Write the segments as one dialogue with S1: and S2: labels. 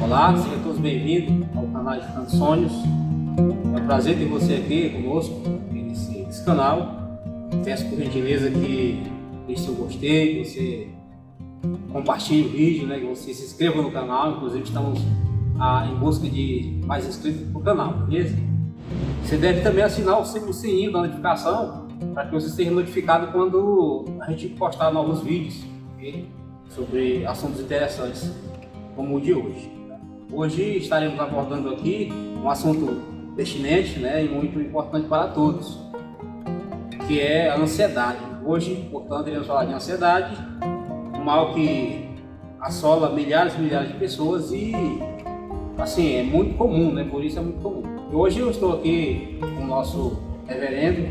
S1: Olá, sejam todos bem-vindos ao canal Edificando Sonhos. É um prazer ter você aqui conosco nesse canal. Peço por gentileza que deixe seu gostei, que você compartilhe o vídeo, que você se inscreva no canal. Inclusive estamos em busca de mais inscritos para o canal, beleza? Você deve também assinar o sininho da notificação para que você seja notificado quando a gente postar novos vídeos, okay? Sobre assuntos interessantes como o de hoje. Hoje estaremos abordando aqui um assunto pertinente, e muito importante para todos, que é a ansiedade. Hoje, portanto, iremos falar de ansiedade, um mal que assola milhares e milhares de pessoas e, assim, é muito comum, Por isso é muito comum. E hoje eu estou aqui com o nosso reverendo,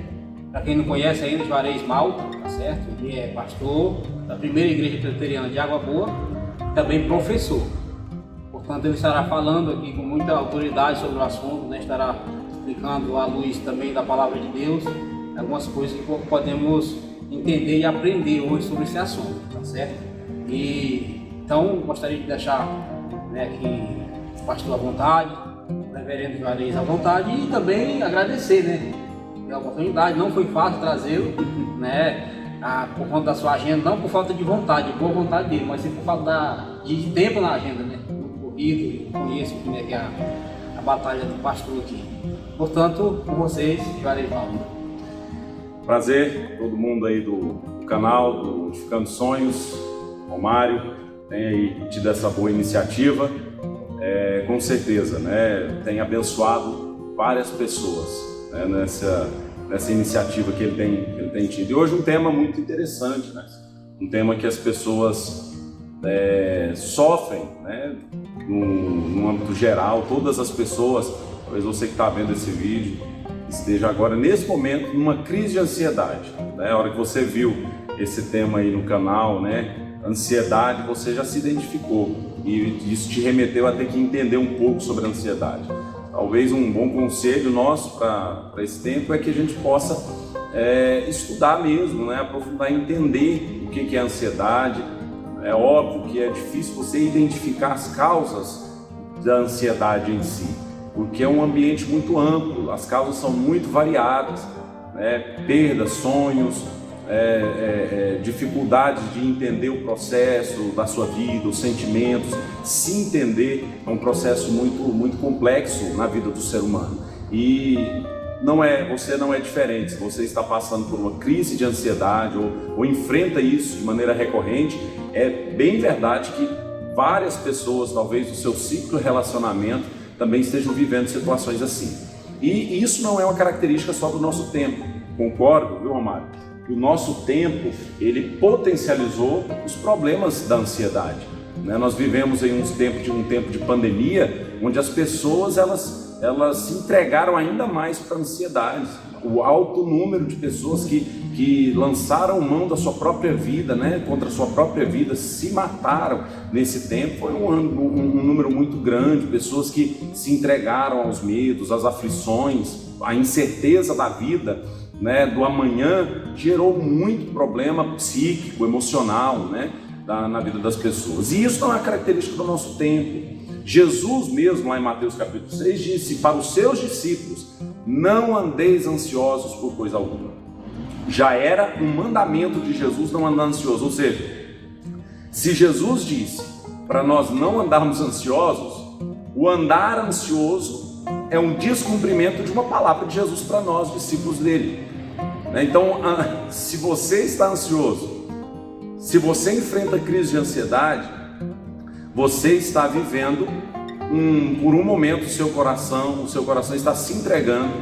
S1: para quem não conhece ainda, Juarez Malta, tá certo? Ele é pastor da primeira igreja presbiteriana de Água Boa, também professor. Portanto, ele estará falando aqui com muita autoridade sobre o assunto, estará explicando à luz também da palavra de Deus algumas coisas que podemos entender e aprender hoje sobre esse assunto, tá certo? Então, gostaria de deixar aqui o pastor à vontade, o reverendo Juarez à vontade e também agradecer, pela oportunidade. Não foi fácil trazê-lo, por conta da sua agenda, não por falta de vontade, boa vontade dele, mas sim por falta de tempo na agenda, Eu conheço como é que é a batalha do pastor aqui. Portanto, com vocês, Juarez Malta.
S2: Prazer, todo mundo aí do canal, do Edificando Sonhos, Romário, tem aí tido essa boa iniciativa, com certeza, tem abençoado várias pessoas, nessa iniciativa que ele tem tido. E hoje um tema muito interessante, um tema que as pessoas sofrem, no âmbito geral. Todas as pessoas, talvez você que está vendo esse vídeo esteja agora nesse momento numa crise de ansiedade, A hora que você viu esse tema aí no canal, ansiedade, você já se identificou e isso te remeteu a ter que entender um pouco sobre a ansiedade. Talvez um bom conselho nosso para esse tempo é que a gente possa estudar mesmo, aprofundar, entender o que é ansiedade. É óbvio que é difícil você identificar as causas da ansiedade em si, porque é um ambiente muito amplo, as causas são muito variadas, perdas, sonhos, dificuldades de entender o processo da sua vida, os sentimentos. Se entender é um processo muito, muito complexo na vida do ser humano. E você não é diferente. Se você está passando por uma crise de ansiedade ou enfrenta isso de maneira recorrente, é bem verdade que várias pessoas, talvez do seu ciclo de relacionamento, também estejam vivendo situações assim. E isso não é uma característica só do nosso tempo. Concordo, viu, Romário? Que o nosso tempo, ele potencializou os problemas da ansiedade. Nós vivemos em um tempo de pandemia, onde as pessoas elas se entregaram ainda mais para a ansiedade. O alto número de pessoas que lançaram mão da sua própria vida, contra a sua própria vida, se mataram nesse tempo. Foi um número muito grande, pessoas que se entregaram aos medos, às aflições, à incerteza da vida, do amanhã, gerou muito problema psíquico, emocional, na vida das pessoas. E isso não é uma característica do nosso tempo. Jesus mesmo, lá em Mateus capítulo 6, disse para os seus discípulos: não andeis ansiosos por coisa alguma. Já era um mandamento de Jesus não andar ansioso. Ou seja, se Jesus disse para nós não andarmos ansiosos, o andar ansioso é um descumprimento de uma palavra de Jesus para nós, discípulos dele. Então, se você está ansioso, se você enfrenta crise de ansiedade, você está vivendo por um momento o seu coração está se entregando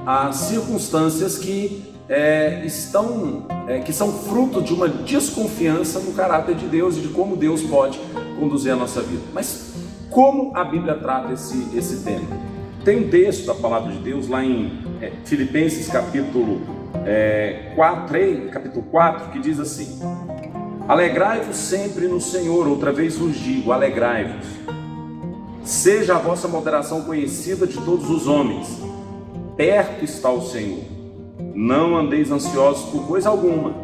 S2: a circunstâncias que são fruto de uma desconfiança no caráter de Deus e de como Deus pode conduzir a nossa vida. Mas como a Bíblia trata esse tema? Tem um texto da palavra de Deus lá em Filipenses capítulo 4, que diz assim: alegrai-vos sempre no Senhor. Outra vez vos digo, alegrai-vos. Seja a vossa moderação conhecida de todos os homens. Perto está o Senhor. Não andeis ansiosos por coisa alguma.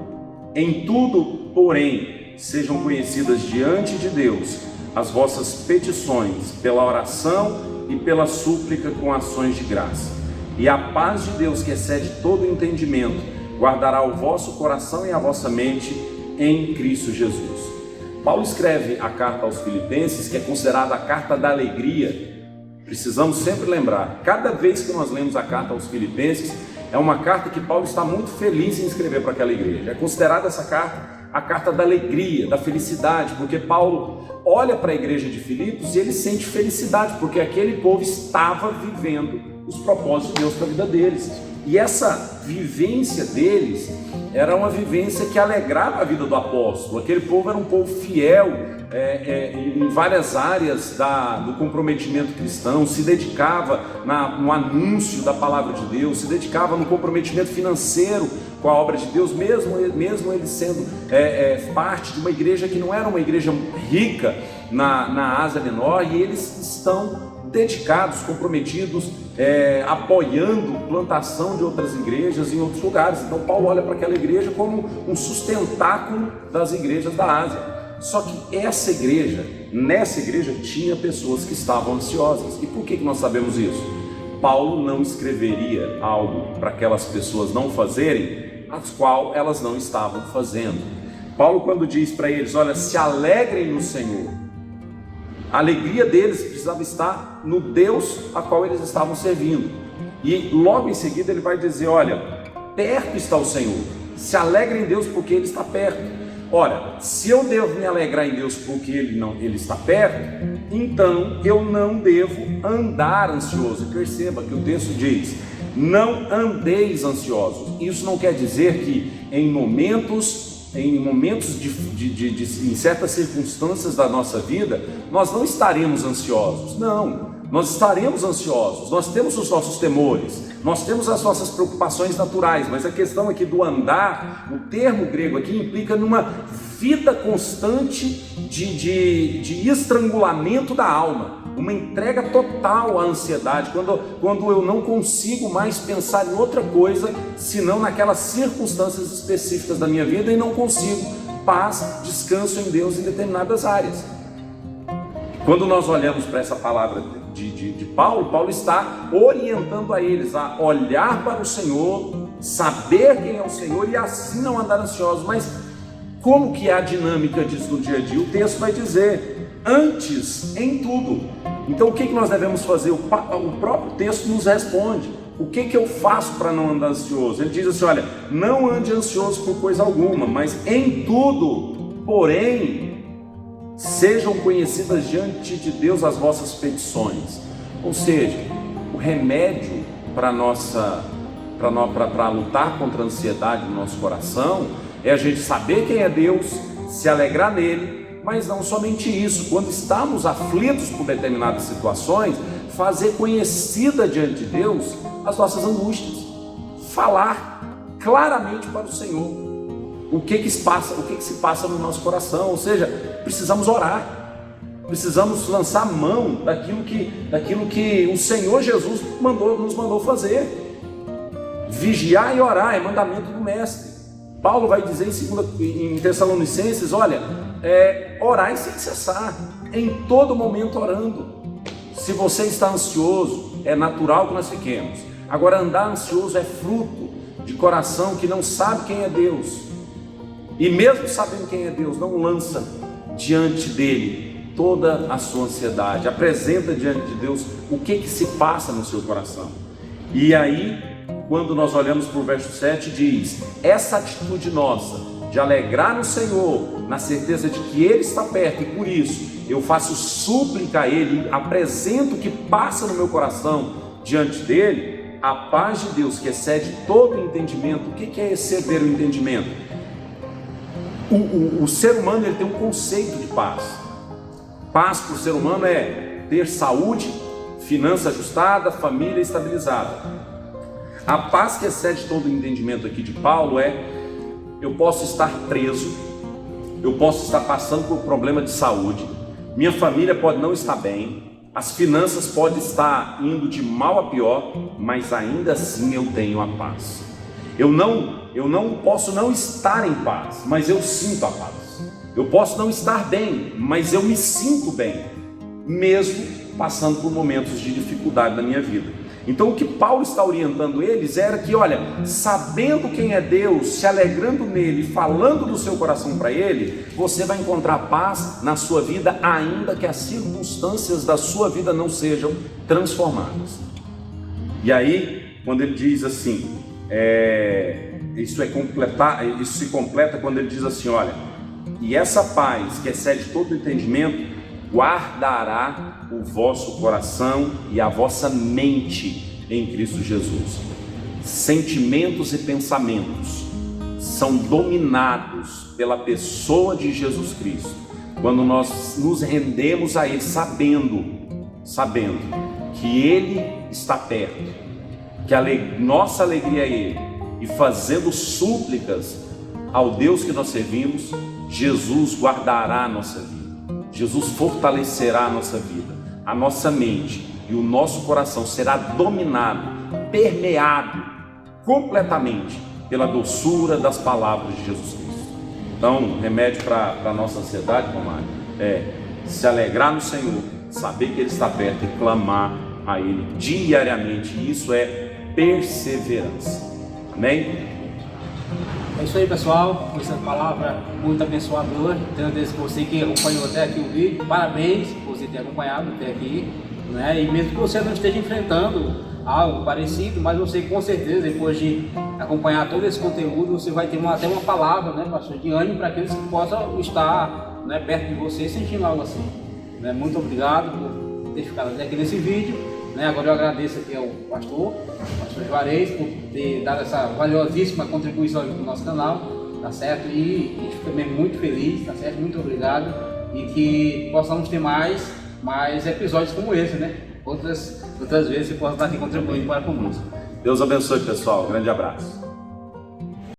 S2: Em tudo, porém, sejam conhecidas diante de Deus as vossas petições pela oração e pela súplica com ações de graça. E a paz de Deus, que excede todo entendimento, guardará o vosso coração e a vossa mente em Cristo Jesus. Paulo escreve a carta aos Filipenses, que é considerada a carta da alegria. Precisamos sempre lembrar, cada vez que nós lemos a carta aos Filipenses, é uma carta que Paulo está muito feliz em escrever para aquela igreja. É considerada essa carta a carta da alegria, da felicidade, porque Paulo olha para a igreja de Filipos e ele sente felicidade, porque aquele povo estava vivendo os propósitos de Deus para a vida deles. E essa vivência deles era uma vivência que alegrava a vida do apóstolo. Aquele povo era um povo fiel em várias áreas do comprometimento cristão, se dedicava no anúncio da palavra de Deus, se dedicava no comprometimento financeiro com a obra de Deus, mesmo ele sendo parte de uma igreja que não era uma igreja rica na Ásia Menor, e eles estão dedicados, comprometidos, apoiando plantação de outras igrejas em outros lugares. Então Paulo olha para aquela igreja como um sustentáculo das igrejas da Ásia. Só que nessa igreja tinha pessoas que estavam ansiosas. E por que nós sabemos isso? Paulo não escreveria algo para aquelas pessoas não fazerem, as qual elas não estavam fazendo. Paulo, quando diz para eles, olha, se alegrem no Senhor, a alegria deles precisava estar no Deus a qual eles estavam servindo. E logo em seguida ele vai dizer, olha, perto está o Senhor, se alegrem em Deus porque Ele está perto. Ora, se eu devo me alegrar em Deus porque Ele está perto, então eu não devo andar ansioso. E perceba que o texto diz, não andeis ansiosos. Isso não quer dizer que em certas circunstâncias da nossa vida, nós não estaremos ansiosos. Não, nós estaremos ansiosos, nós temos os nossos temores, nós temos as nossas preocupações naturais, mas a questão aqui do andar, o termo grego aqui implica numa vida constante de estrangulamento da alma, uma entrega total à ansiedade, quando eu não consigo mais pensar em outra coisa, senão naquelas circunstâncias específicas da minha vida, e não consigo paz, descanso em Deus em determinadas áreas. Quando nós olhamos para essa palavra de Paulo está orientando a eles a olhar para o Senhor, saber quem é o Senhor e assim não andar ansiosos. Mas como que é a dinâmica disso no dia a dia? O texto vai dizer, antes em tudo. Então o que nós devemos fazer? O próprio texto nos responde. O que eu faço para não andar ansioso? Ele diz assim, olha, não ande ansioso por coisa alguma, mas em tudo, porém, sejam conhecidas diante de Deus as vossas petições. Ou seja, o remédio para lutar contra a ansiedade no nosso coração é a gente saber quem é Deus, se alegrar nele, mas não somente isso, quando estamos aflitos por determinadas situações, fazer conhecida diante de Deus as nossas angústias, falar claramente para o Senhor o que se passa no nosso coração. Ou seja, precisamos orar, precisamos lançar mão daquilo que o Senhor Jesus nos mandou fazer. Vigiar e orar é mandamento do Mestre. Paulo vai dizer em Tessalonicenses, olha, orai sem cessar, em todo momento orando. Se você está ansioso, é natural que nós fiquemos. Agora, andar ansioso é fruto de coração que não sabe quem é Deus. E mesmo sabendo quem é Deus, não lança diante dele toda a sua ansiedade, apresenta diante de Deus o que se passa no seu coração. E aí, quando nós olhamos para o verso 7, diz, essa atitude nossa, de alegrar no Senhor, na certeza de que Ele está perto, e por isso eu faço súplica a Ele, apresento o que passa no meu coração diante dele, a paz de Deus que excede todo o entendimento. O que é exceder o entendimento? O ser humano ele tem um conceito de paz. Paz para o ser humano é ter saúde, finança ajustada, família estabilizada. A paz que excede todo o entendimento aqui de Paulo é: eu posso estar preso, eu posso estar passando por um problema de saúde, minha família pode não estar bem, as finanças podem estar indo de mal a pior, mas ainda assim eu tenho a paz. Eu não posso não estar em paz, mas eu sinto a paz. Eu posso não estar bem, mas eu me sinto bem, mesmo passando por momentos de dificuldade na minha vida. Então o que Paulo está orientando eles era que, olha, sabendo quem é Deus, se alegrando nele, falando do seu coração para ele, você vai encontrar paz na sua vida, ainda que as circunstâncias da sua vida não sejam transformadas. E aí, quando ele diz assim, isso se completa quando ele diz assim, olha, e essa paz que excede todo o entendimento, guardará o vosso coração e a vossa mente em Cristo Jesus. Sentimentos e pensamentos são dominados pela pessoa de Jesus Cristo, quando nós nos rendemos a Ele, sabendo que Ele está perto, que nossa alegria é Ele, e fazendo súplicas ao Deus que nós servimos, Jesus guardará a nossa vida, Jesus fortalecerá a nossa vida, a nossa mente, e o nosso coração será dominado, permeado completamente pela doçura das palavras de Jesus Cristo. Então, remédio para a nossa ansiedade, comadre, é se alegrar no Senhor, saber que Ele está perto e clamar a Ele diariamente. Isso é perseverança. Amém?
S1: É isso aí, pessoal, com essa palavra muito abençoadora. Agradeço a você que acompanhou até aqui o vídeo. Parabéns por você ter acompanhado até aqui, né? E mesmo que você não esteja enfrentando algo parecido, mas você com certeza, depois de acompanhar todo esse conteúdo, você vai ter até uma palavra, né, pastor, de ânimo para aqueles que possam estar, né, perto de você sentindo algo assim, né? Muito obrigado por ter ficado até aqui nesse vídeo, né? Agora eu agradeço aqui ao pastor Juarez, por ter dado essa valiosíssima contribuição aqui para o nosso canal, tá certo? E a gente fica mesmo muito feliz, tá certo? Muito obrigado, e que possamos ter mais episódios como esse, né? Outras vezes você possa estar aqui contribuindo para conosco.
S2: Deus abençoe, pessoal. Grande abraço.